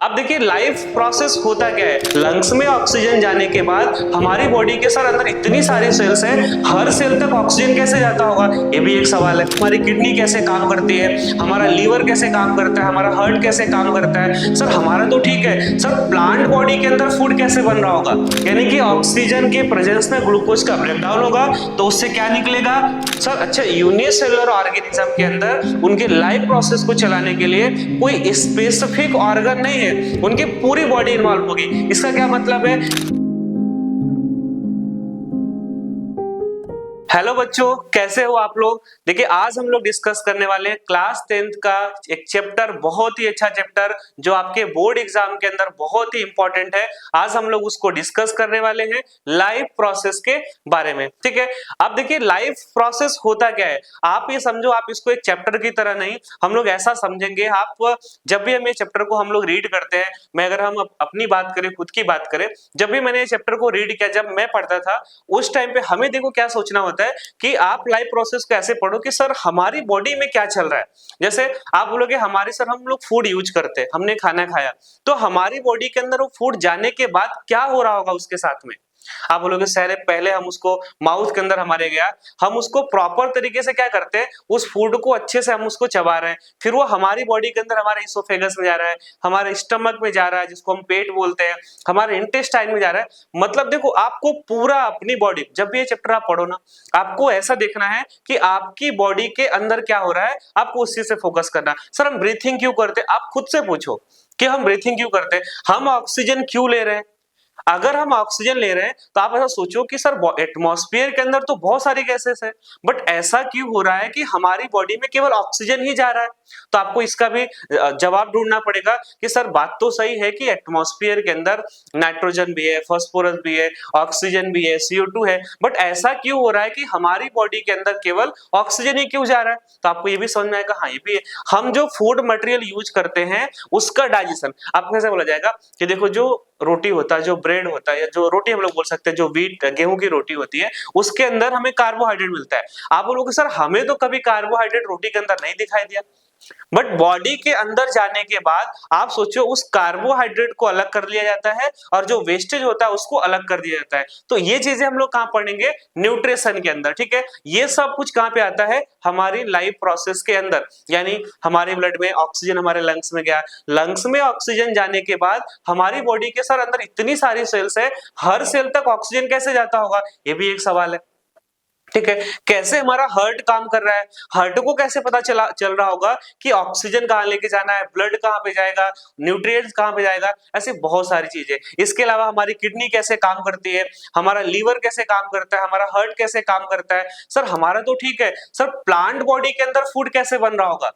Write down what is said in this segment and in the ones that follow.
अब देखिए life process होता क्या है। लंग्स में ऑक्सीजन जाने के बाद हमारी बॉडी के सर अंदर इतनी सारी सेल्स हैं, हर सेल तक ऑक्सीजन कैसे जाता होगा, ये भी एक सवाल है। हमारी किडनी कैसे काम करती है, हमारा लीवर कैसे काम करता है, हमारा हार्ट कैसे काम करता है। सर हमारा तो ठीक है, सर प्लांट बॉडी के अंदर फूड कैसे बन रहा होगा, यानी कि ऑक्सीजन के प्रेजेंस में ग्लूकोज का ब्रेकडाउन होगा तो उससे क्या निकलेगा। सर अच्छा, यूनिसेलुलर ऑर्गेनिज्म के अंदर उनके लाइफ प्रोसेस को चलाने के लिए कोई स्पेसिफिक ऑर्गन नहीं है, उनकी पूरी बॉडी इन्वॉल्व होगी। इसका क्या मतलब है। हेलो बच्चों, कैसे हो आप लोग। देखिए आज हम लोग डिस्कस करने वाले हैं क्लास 10th का एक चैप्टर, बहुत ही अच्छा चैप्टर जो आपके बोर्ड एग्जाम के अंदर बहुत ही इंपॉर्टेंट है। आज हम लोग उसको डिस्कस करने वाले हैं लाइफ प्रोसेस के बारे में। ठीक है, अब देखिए लाइफ प्रोसेस होता क्या है, आप ये समझो, आप इसको एक चैप्टर की तरह नहीं, हम लोग ऐसा समझेंगे। आप जब भी हम ये चैप्टर को हम लोग रीड करते हैं, मैं अगर हम अपनी बात करें, खुद की बात करें, जब भी मैंने ये चैप्टर को रीड किया, जब मैं पढ़ता था उस टाइम पे हमें देखो क्या सोचना होता है कि आप लाइफ प्रोसेस को ऐसे पढ़ो कि सर हमारी बॉडी में क्या चल रहा है। जैसे आप बोलोगे हमारे सर हम लोग फूड यूज करते हैं, हमने खाना खाया, तो हमारी बॉडी के अंदर वो फूड जाने के बाद क्या हो रहा होगा उसके साथ में। आप बोलोगे सर पहले हम उसको माउथ के अंदर हमारे गया, हम उसको प्रॉपर तरीके से क्या करते हैं, उस फूड को अच्छे से हम उसको चबा रहे हैं, फिर वो हमारी बॉडी के अंदर हमारे इसोफेगस में जा रहा है, हमारे स्टमक में जा रहा है जिसको हम पेट बोलते हैं, हमारे इंटेस्टाइन में जा रहा है। मतलब देखो आपको पूरा अपनी बॉडी, जब भी ये चैप्टर आप पढ़ो ना, आपको ऐसा देखना है कि आपकी बॉडी के अंदर क्या हो रहा है, आपको उसी से फोकस करना है। सर हम ब्रीथिंग क्यों करते हैं, आप खुद से पूछो कि हम ब्रीथिंग क्यों करते हैं, हम ऑक्सीजन क्यों ले रहे हैं। अगर हम ऑक्सीजन ले रहे हैं तो आप ऐसा सोचो कि सर एटमॉस्फेयर के अंदर तो बहुत सारी गैसेस है, बट ऐसा क्यों हो रहा है कि हमारी बॉडी में केवल ऑक्सीजन ही जा रहा है। तो आपको इसका भी जवाब ढूंढना पड़ेगा कि सर बात तो सही है कि एटमॉस्फेयर के अंदर नाइट्रोजन भी है, फास्फोरस भी है, ऑक्सीजन भी है, CO2 है, बट ऐसा क्यों हो रहा है कि हमारी बॉडी के अंदर केवल ऑक्सीजन ही क्यों जा रहा है। तो आपको ये भी समझ में आएगा, हाँ ये भी है। हम जो फूड मटेरियल यूज करते हैं उसका डाइजेशन आपको कैसे बोला जाएगा कि देखो जो रोटी होता है, जो ब्रेड होता है, या जो रोटी हम लोग बोल सकते हैं, जो व्हीट गेहूं की रोटी होती है, उसके अंदर हमें कार्बोहाइड्रेट मिलता है। आप बोलोगे सर हमें तो कभी कार्बोहाइड्रेट रोटी के अंदर नहीं दिखाई दिया, बट बॉडी के अंदर जाने के बाद आप सोचो उस कार्बोहाइड्रेट को अलग कर लिया जाता है और जो वेस्टेज होता है उसको अलग कर दिया जाता है। तो ये चीजें हम लोग कहां पढ़ेंगे, न्यूट्रिशन के अंदर। ठीक है, ये सब कुछ कहां पे आता है, हमारी लाइफ प्रोसेस के अंदर। यानी हमारे ब्लड में ऑक्सीजन हमारे लंग्स में गया, लंग्स में ऑक्सीजन जाने के बाद हमारी बॉडी के सर अंदर इतनी सारी सेल्स है, हर सेल तक ऑक्सीजन कैसे जाता होगा, ये भी एक सवाल है। ठीक है, कैसे हमारा हार्ट काम कर रहा है, हार्ट को कैसे पता चल रहा होगा कि ऑक्सीजन कहां लेके जाना है, ब्लड कहां पे जाएगा, न्यूट्रिएंट्स कहां पे जाएगा, ऐसे बहुत सारी चीजें। इसके अलावा हमारी किडनी कैसे काम करती है, हमारा लीवर कैसे काम करता है, हमारा हार्ट कैसे काम करता है। सर हमारा तो ठीक है, सर प्लांट बॉडी के अंदर फूड कैसे बन रहा होगा,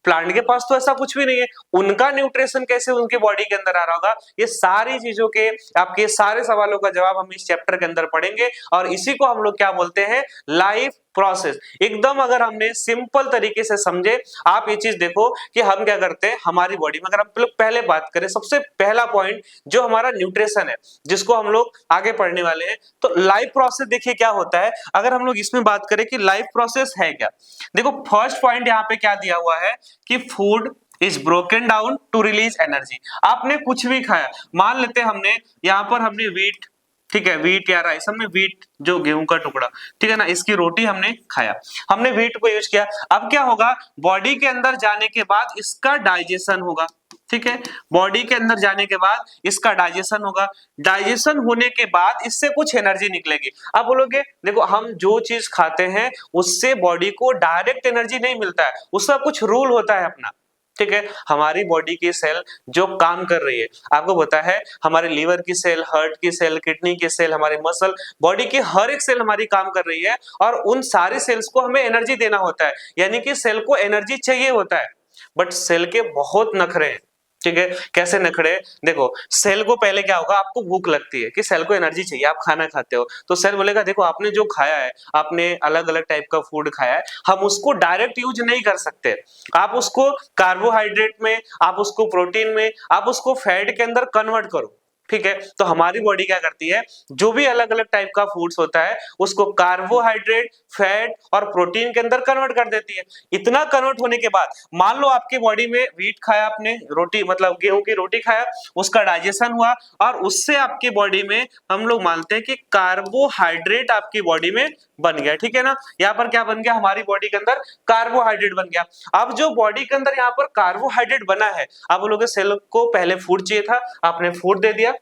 प्लांट के पास तो ऐसा कुछ भी नहीं है, उनका न्यूट्रिशन कैसे उनके बॉडी के अंदर आ रहा होगा। ये सारी चीजों के, आपके सारे सवालों का जवाब हम इस चैप्टर के अंदर पढ़ेंगे और इसी को हम लोग क्या बोलते हैं, लाइफ प्रोसेस। एकदम अगर हमने सिंपल तरीके से समझे, आप ये चीज देखो कि हम क्या करते हैं हमारी बॉडी में। अगर हम पहले बात करें, सबसे पहला पॉइंट जो हमारा न्यूट्रिशन है, जिसको हम लोग आगे पढ़ने वाले हैं, तो लाइफ प्रोसेस देखिए क्या होता है। अगर हम लोग इसमें बात करें कि लाइफ प्रोसेस है क्या, देखो फर्स्ट पॉइंट यहाँ पे क्या दिया हुआ है कि food is broken down to release energy. आपने कुछ भी खाया, मान लेते हैं हमने यहाँ पर हमने व्हीट, ठीक है, व्हीट या राइस, हमने व्हीट जो गेहूं का टुकड़ा, ठीक है ना, इसकी रोटी हमने खाया, हमने व्हीट को यूज किया। अब क्या होगा, बॉडी के अंदर जाने के बाद इसका डाइजेशन होगा। ठीक है, बॉडी के अंदर जाने के बाद इसका डाइजेशन होगा, डाइजेशन होने के बाद इससे कुछ एनर्जी निकलेगी। आप बोलोगे देखो हम जो चीज खाते हैं उससे बॉडी को डायरेक्ट एनर्जी नहीं मिलता है, उसका कुछ रूल होता है अपना। ठीक है, हमारी बॉडी की सेल जो काम कर रही है, आपको पता है हमारे लीवर की सेल, हार्ट की सेल, किडनी की सेल, हमारे मसल, बॉडी की हर एक सेल हमारी काम कर रही है और उन सारे सेल्स को हमें एनर्जी देना होता है, यानी कि सेल को एनर्जी चाहिए होता है। बट सेल के बहुत नखरे हैं। ठीक है, कैसे नखरे, देखो सेल को पहले क्या होगा, आपको भूख लगती है कि सेल को एनर्जी चाहिए, आप खाना खाते हो, तो सेल बोलेगा देखो आपने जो खाया है, आपने अलग अलग टाइप का फूड खाया है, हम उसको डायरेक्ट यूज नहीं कर सकते, आप उसको कार्बोहाइड्रेट में, आप उसको प्रोटीन में, आप उसको फैट के अंदर कन्वर्ट करो। ठीक है। तो हमारी बॉडी क्या करती है, जो भी अलग अलग टाइप का फूड्स होता है उसको कार्बोहाइड्रेट, फैट और प्रोटीन के अंदर कन्वर्ट कर देती है। इतना कन्वर्ट होने के बाद मान लो आपकी बॉडी में व्हीट खाया आपने, रोटी मतलब गेहूं की रोटी खाया, उसका डाइजेशन हुआ और उससे आपकी बॉडी में हम लोग मानते हैं कि कार्बोहाइड्रेट आपकी बॉडी में बन गया, ठीक है ना। यहाँ पर क्या बन गया, हमारी बॉडी के अंदर कार्बोहाइड्रेट बन गया। अब जो बॉडी के अंदर यहाँ पर कार्बोहाइड्रेट बना है, आप बोलोगे सेल को पहले फूड चाहिए था, आपने फूड दे दिया,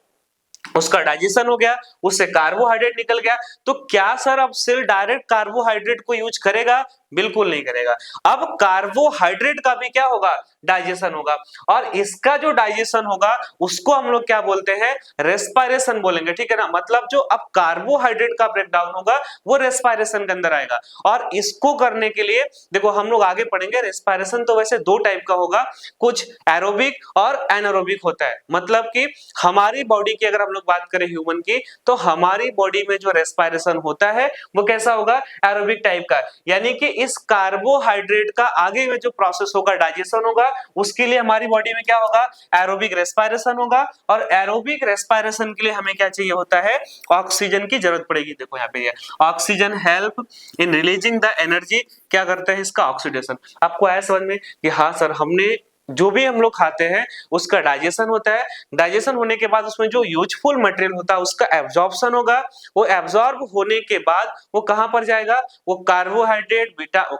उसका डाइजेशन हो गया, उससे कार्बोहाइड्रेट निकल गया, तो क्या सर अब सेल डायरेक्ट कार्बोहाइड्रेट को यूज करेगा? बिल्कुल नहीं करेगा। अब कार्बोहाइड्रेट का भी क्या होगा, डाइजेशन होगा, और इसका जो डाइजेशन होगा उसको हम लोग क्या बोलते हैं, रेस्पायरेशन बोलेंगे, ठीक है ना। मतलब जो अब कार्बोहाइड्रेट का ब्रेकडाउन होगा वो रेस्पायरेशन के अंदर आएगा। और इसको करने के लिए देखो हम लोग आगे पढ़ेंगे, रेस्पायरेशन तो वैसे दो टाइप का होगा, कुछ एरोबिक और एनारोबिक होता है। मतलब कि हमारी बॉडी की अगर हम लोग बात करें ह्यूमन की, तो हमारी बॉडी में जो रेस्पायरेशन होता है वो कैसा होगा, एरोबिक टाइप का। यानी कि इस कार्बोहाइड्रेट का आगे में जो प्रोसेस होगा, डाइजेशन होगा, उसके लिए हमारी बॉडी में क्या होगा, एरोबिक रेस्पायरेशन होगा। और एरोबिक रेस्पायरेशन के लिए हमें क्या चाहिए होता है, ऑक्सीजन की जरूरत पड़ेगी। देखो यहाँ पे oxygen help in releasing the energy, क्या करता है इसका, ऑक्सीडेशन। आपको आया समझ में कि हाँ सर, हमने जो भी हम लोग खाते हैं उसका डाइजेशन होता है, डाइजेशन होने के बाद उसमें जो यूजफुल मटेरियल होता है उसका एब्जॉर्प्शन होगा, वो एब्जॉर्ब होने के बाद वो कहां पर जाएगा, वो कार्बोहाइड्रेट,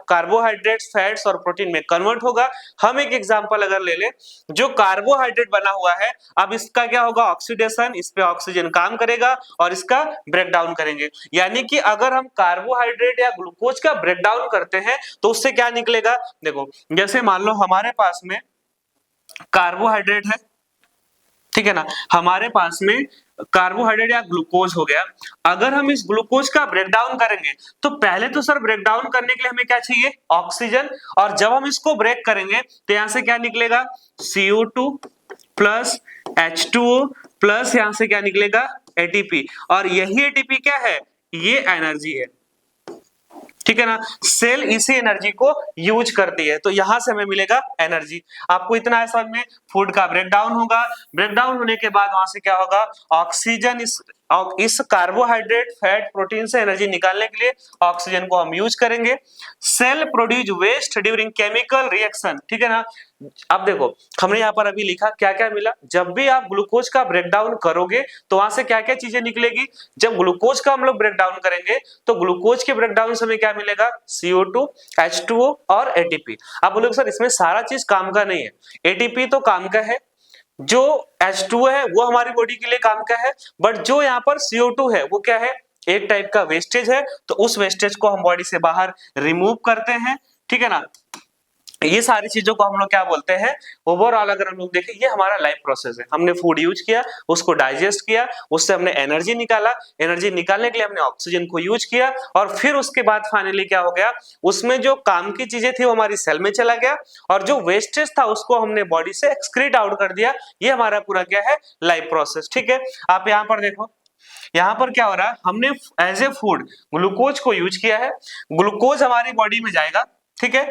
कार्बोहाइड्रेट्स, फैट्स और प्रोटीन में कन्वर्ट होगा। हम एक एग्जांपल अगर ले ले, जो कार्बोहाइड्रेट बना हुआ है, अब इसका क्या होगा, ऑक्सीडेशन, इस पे ऑक्सीजन काम करेगा और इसका ब्रेकडाउन करेंगे। यानी कि अगर हम कार्बोहाइड्रेट या ग्लूकोज का ब्रेकडाउन करते हैं तो उससे क्या निकलेगा, देखो जैसे मान लो हमारे पास में कार्बोहाइड्रेट है, ठीक है ना, हमारे पास में कार्बोहाइड्रेट या ग्लूकोज हो गया। अगर हम इस ग्लूकोज का ब्रेकडाउन करेंगे तो पहले तो सर ब्रेकडाउन करने के लिए हमें क्या चाहिए, ऑक्सीजन। और जब हम इसको ब्रेक करेंगे तो यहां से क्या निकलेगा, CO2 प्लस H2O प्लस यहां से क्या निकलेगा, ATP। और यही ATP क्या है, ये एनर्जी है, ठीक है ना। सेल इसी एनर्जी को यूज करती है, तो यहां से हमें मिलेगा एनर्जी। आपको इतना है समझ में, फूड का ब्रेकडाउन होगा, ब्रेकडाउन होने के बाद वहां से क्या होगा, ऑक्सीजन इस कार्बोहाइड्रेट, फैट, प्रोटीन से एनर्जी निकालने के लिए ऑक्सीजन को हम यूज करेंगे। Cell produce waste during chemical reaction, ठीक है ना। अब देखो हमने यहाँ पर अभी लिखा क्या क्या मिला, जब भी आप ग्लूकोज का ब्रेकडाउन करोगे तो वहां से क्या क्या चीजें निकलेगी। जब ग्लूकोज का हम लोग ब्रेकडाउन करेंगे तो ग्लूकोज के ब्रेकडाउन से हमें क्या मिलेगा, CO2, H2O और ATP। आप बोलोगे सर इसमें सारा चीज काम का नहीं है, ATP तो काम का है, जो H2O है वो हमारी बॉडी के लिए काम का है, बट जो यहाँ पर CO2 है वो क्या है, एक टाइप का वेस्टेज है, तो उस वेस्टेज को हम बॉडी से बाहर रिमूव करते हैं, ठीक है ना। ये सारी चीजों को हम लोग क्या बोलते हैं, ओवरऑल अगर हम लोग देखें ये हमारा लाइफ प्रोसेस है। हमने फूड यूज किया, उसको डाइजेस्ट किया, उससे हमने एनर्जी निकाला, एनर्जी निकालने के लिए हमने ऑक्सीजन को यूज किया, और फिर उसके बाद फाइनली क्या हो गया, उसमें जो काम की चीजें थी वो हमारी सेल में चला गया, और जो वेस्टेज था उसको हमने बॉडी से एक्सक्रीट आउट कर दिया। ये हमारा पूरा क्या है, लाइफ प्रोसेस, ठीक है। आप यहाँ पर देखो, यहाँ पर क्या हो रहा है, हमने एज ए फूड ग्लूकोज को यूज किया है, ग्लूकोज हमारी बॉडी में जाएगा, ठीक है।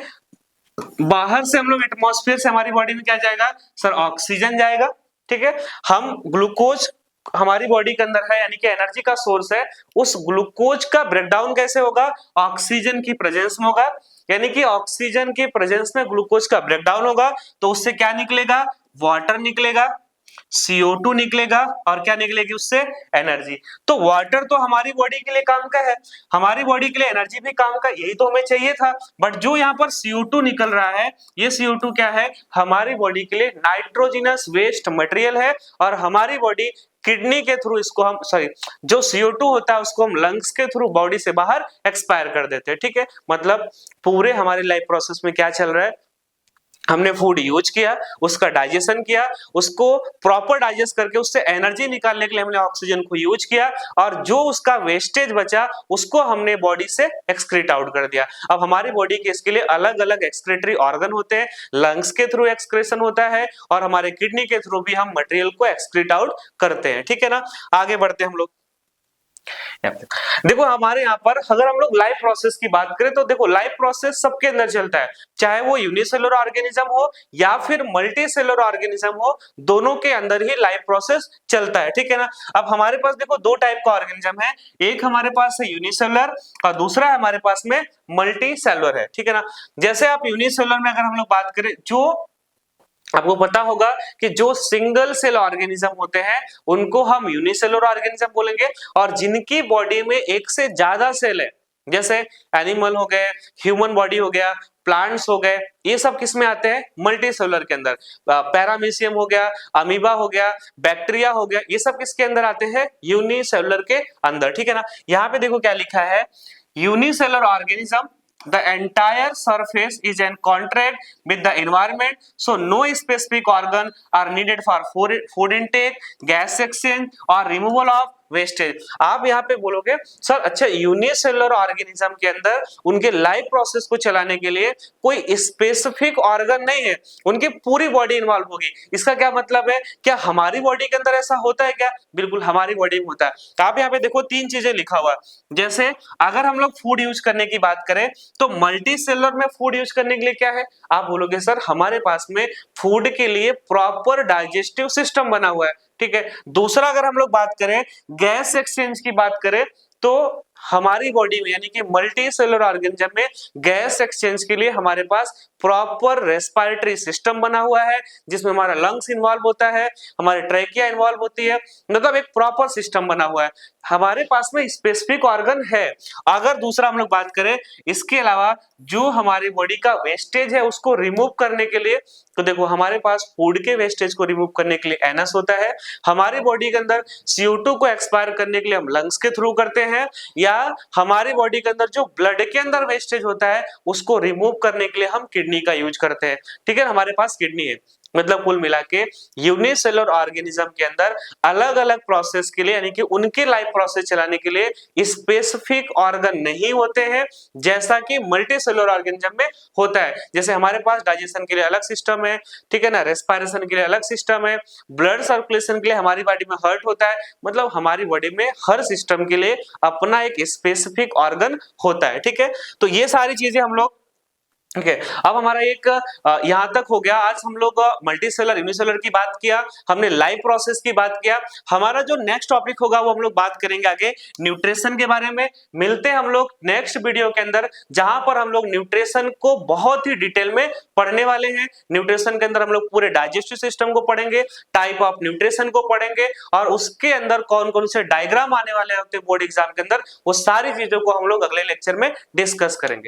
बाहर से हम लोग एटमॉस्फेयर से हमारी बॉडी में क्या जाएगा सर, ऑक्सीजन जाएगा, ठीक है। हम ग्लूकोज हमारी बॉडी के अंदर है, यानी कि एनर्जी का सोर्स है, उस ग्लूकोज का ब्रेकडाउन कैसे होगा, ऑक्सीजन की प्रेजेंस में होगा। यानी कि ऑक्सीजन की प्रेजेंस में ग्लूकोज का ब्रेकडाउन होगा तो उससे क्या निकलेगा, वाटर निकलेगा, CO2 निकलेगा, और क्या निकलेगी उससे, एनर्जी। तो वाटर तो हमारी बॉडी के लिए काम का है, हमारी बॉडी के लिए एनर्जी भी काम का, यही तो हमें चाहिए था। बट जो यहाँ पर CO2 निकल रहा है, ये CO2 क्या है, हमारी बॉडी के लिए नाइट्रोजिनस वेस्ट मटेरियल है, और हमारी बॉडी किडनी के थ्रू इसको हम जो CO2 होता है उसको हम लंग्स के थ्रू बॉडी से बाहर एक्सपायर कर देते हैं, ठीक है। मतलब पूरे हमारे लाइफ प्रोसेस में क्या चल रहा है, हमने फूड यूज किया, उसका डाइजेशन किया, उसको प्रॉपर डाइजेस्ट करके उससे एनर्जी निकालने के लिए हमने ऑक्सीजन को यूज किया, और जो उसका वेस्टेज बचा उसको हमने बॉडी से एक्सक्रीट आउट कर दिया। अब हमारी बॉडी के इसके लिए अलग अलग एक्सक्रीटरी ऑर्गन होते हैं, लंग्स के थ्रू एक्सक्रीशन होता है, और हमारे किडनी के थ्रू भी हम मटेरियल को एक्सक्रीट आउट करते हैं, ठीक है ना। आगे बढ़ते हैं हम लोग, देखो हमारे यहाँ पर अगर हम लोग लाइफ प्रोसेस की बात करें तो देखो लाइफ प्रोसेस सबके अंदर चलता है, चाहे वो यूनिसेलुलर ऑर्गेनिज्म हो या फिर मल्टी सेलुलर ऑर्गेनिज्म हो, दोनों के अंदर ही लाइफ प्रोसेस चलता है, ठीक है ना। अब हमारे पास देखो दो टाइप का ऑर्गेनिज्म है, एक हमारे पास है यूनिसेलुलर और दूसरा हमारे पास में मल्टी सेलुलर है, ठीक है ना। जैसे आप यूनिसेलुलर में अगर हम लोग बात करें, जो आपको पता होगा कि जो सिंगल सेल ऑर्गेनिज्म होते हैं उनको हम यूनिसेलुलर ऑर्गेनिज्म बोलेंगे, और जिनकी बॉडी में एक से ज्यादा सेल है, जैसे एनिमल हो गए, ह्यूमन बॉडी हो गया, प्लांट्स हो गए, ये सब किस में आते हैं, मल्टी सेलुलर के अंदर। पैरामीशियम हो गया, अमीबा हो गया, बैक्टीरिया हो गया, ये सब किसके अंदर आते हैं, यूनिसेलुलर के अंदर, ठीक है ना। यहाँ पे देखो क्या लिखा है, unicellular organism the entire surface is in contact with the environment, so no specific organ are needed for food intake, gas exchange or removal of wastage. आप यहाँ पे बोलोगे सर अच्छा यूनिसेलुलर ऑर्गेनिज्म के अंदर उनके लाइफ प्रोसेस को चलाने के लिए कोई स्पेसिफिक ऑर्गन नहीं है, उनकी पूरी बॉडी इन्वॉल्व होगी, इसका क्या मतलब है, क्या हमारी बॉडी के अंदर ऐसा होता है क्या, बिल्कुल हमारी बॉडी में होता है। तो आप यहाँ पे देखो तीन चीजें लिखा हुआ है, जैसे अगर हम लोग फूड यूज करने की बात करें तो मल्टी सेलुलर में फूड यूज करने के लिए क्या है, आप बोलोगे सर हमारे पास में फूड के लिए प्रॉपर डाइजेस्टिव सिस्टम बना हुआ है, ठीक है। दूसरा अगर हम लोग बात करें गैस एक्सचेंज की बात करें तो हमारी बॉडी में यानी कि मल्टी सेलुलर ऑर्गेनिज्म में गैस एक्सचेंज के लिए हमारे पास प्रॉपर रेस्पिरेटरी सिस्टम बना हुआ है, जिसमें हमारा लंग्स इन्वॉल्व होता है, हमारी ट्रेकिया इन्वॉल्व होती है, मतलब एक प्रॉपर सिस्टम बना हुआ है, हमारे पास में स्पेसिफिक ऑर्गन है। अगर दूसरा हम लोग बात करें इसके अलावा जो हमारी बॉडी का वेस्टेज है उसको रिमूव करने के लिए, तो देखो हमारे पास फूड के वेस्टेज को रिमूव करने के लिए एनस होता है, हमारी बॉडी के अंदर CO2 को एक्सपायर करने के लिए हम लंग्स के थ्रू करते हैं, या हमारी बॉडी के अंदर जो ब्लड के अंदर वेस्टेज होता है उसको रिमूव करने के लिए हम किडनी का यूज करते हैं, ठीक है, हमारे पास किडनी है। मतलब कुल मिला के यूनिसेलुलर ऑर्गेनिज्म के अंदर अलग अलग प्रोसेस के लिए यानी कि उनके लाइफ प्रोसेस चलाने के लिए स्पेसिफिक ऑर्गन नहीं होते हैं, जैसा कि मल्टी सेलुलर ऑर्गेनिज्म में होता है। जैसे हमारे पास डाइजेशन के लिए अलग सिस्टम है, ठीक है ना, रेस्पिरेशन के लिए अलग सिस्टम है, ब्लड सर्कुलेशन के लिए हमारी बॉडी में हार्ट होता है, मतलब हमारी बॉडी में हर सिस्टम के लिए अपना एक स्पेसिफिक ऑर्गन होता है, ठीक है। तो ये सारी चीजें हम लोग, ठीक है। अब हमारा एक यहां तक हो गया, आज हम लोग मल्टी सेलुलर यूनिसेलुलर की बात किया, हमने लाइफ प्रोसेस की बात किया। हमारा जो नेक्स्ट टॉपिक होगा वो हम लोग बात करेंगे आगे न्यूट्रिशन के बारे में। मिलते हैं हम लोग नेक्स्ट वीडियो के अंदर, जहां पर हम लोग न्यूट्रिशन को बहुत ही डिटेल में पढ़ने वाले हैं। न्यूट्रिशन के अंदर हम लोग पूरे डाइजेस्टिव सिस्टम को पढ़ेंगे, टाइप ऑफ न्यूट्रिशन को पढ़ेंगे, और उसके अंदर कौन कौन से डायग्राम आने वाले होते हैं बोर्ड एग्जाम के अंदर, वो सारी चीजों को हम लोग अगले लेक्चर में डिस्कस करेंगे।